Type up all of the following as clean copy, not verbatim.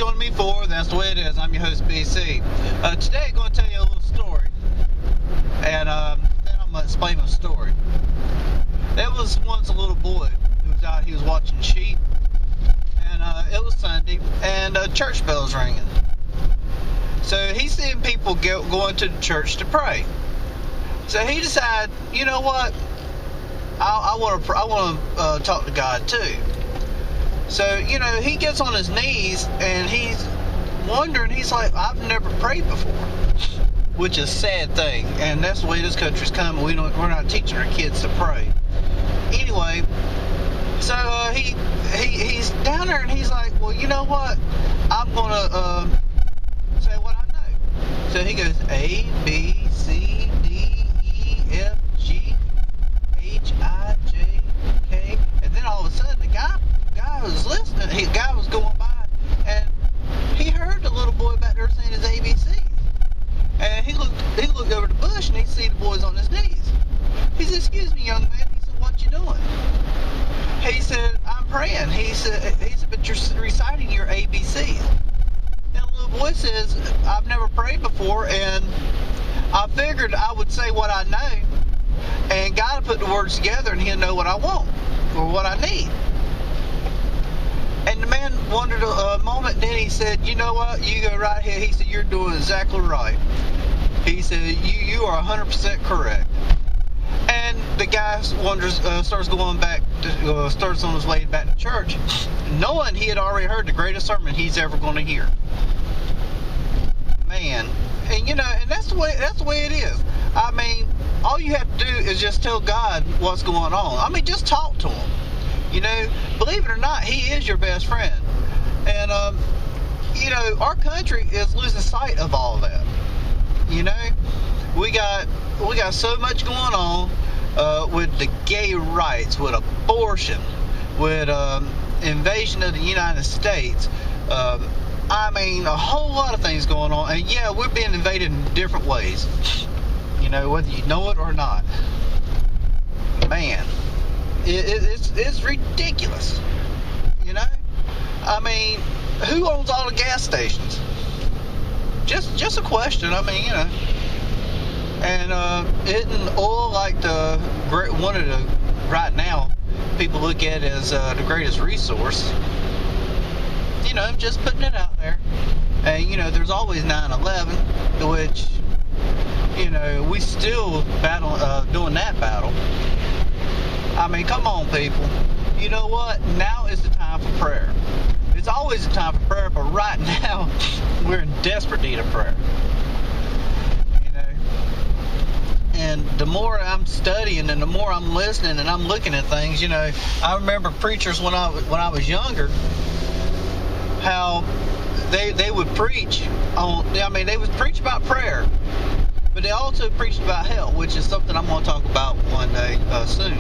joining me for That's the Way It Is. I'm your host, BC. Today I'm going to tell you a little story, and then I'm going to explain my story. There was once a little boy who was out, he was watching sheep, and it was Sunday, and church bell was ringing. So he's seeing people going to the church to pray. So he decided, you know what, I want to talk to God too. So, he gets on his knees and he's wondering, he's like, I've never prayed before, which is a sad thing. And that's the way this country's coming. We're not teaching our kids to pray. Anyway, so he's down there and he's like, well, you know what? I'm going to say what I know. So he goes A, B, C, D, E, F, G, H, I, J, K. And then all of a sudden, the guy was listening. The guy was going by, and he heard the little boy back there saying his ABC. And he looked over the bush, and he see the boys on his knees. He said, "Excuse me, young man." He said, "What you doing?" He said, "I'm praying." He said, "But you're reciting your ABCs." And the little boy says, "I've never prayed before, and I figured I would say what I know, and God will put the words together, and He'll know what I want or what I need." And the man wondered a moment, then he said, "You know what? You go right here." He said, "You're doing exactly right." He said, you are 100% correct. And the guy starts going back, starts on his way back to church, knowing he had already heard the greatest sermon he's ever going to hear. Man, and and that's the way it is. I mean, all you have to do is just tell God what's going on. I mean, just talk to Him. Believe it or not, He is your best friend. And, our country is losing sight of all of that. We got so much going on with the gay rights, with abortion, with invasion of the United States. I mean, a whole lot of things going on. And, yeah, we're being invaded in different ways. Whether you know it or not. Man. It's ridiculous, I mean, who owns all the gas stations? Just a question. I mean, and isn't oil like one of the right now people look at as the greatest resource? I'm just putting it out there. And there's always 9/11, which we still doing that battle. I mean, come on, people. You know what? Now is the time for prayer. It's always the time for prayer, but right now, we're in desperate need of prayer. And the more I'm studying and the more I'm listening and I'm looking at things, I remember preachers when I was younger, how they would preach they would preach about prayer, but they also preached about hell, which is something I'm going to talk about one day soon.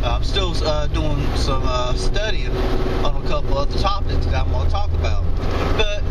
I'm still doing some studying on a couple other topics that I'm going to talk about. But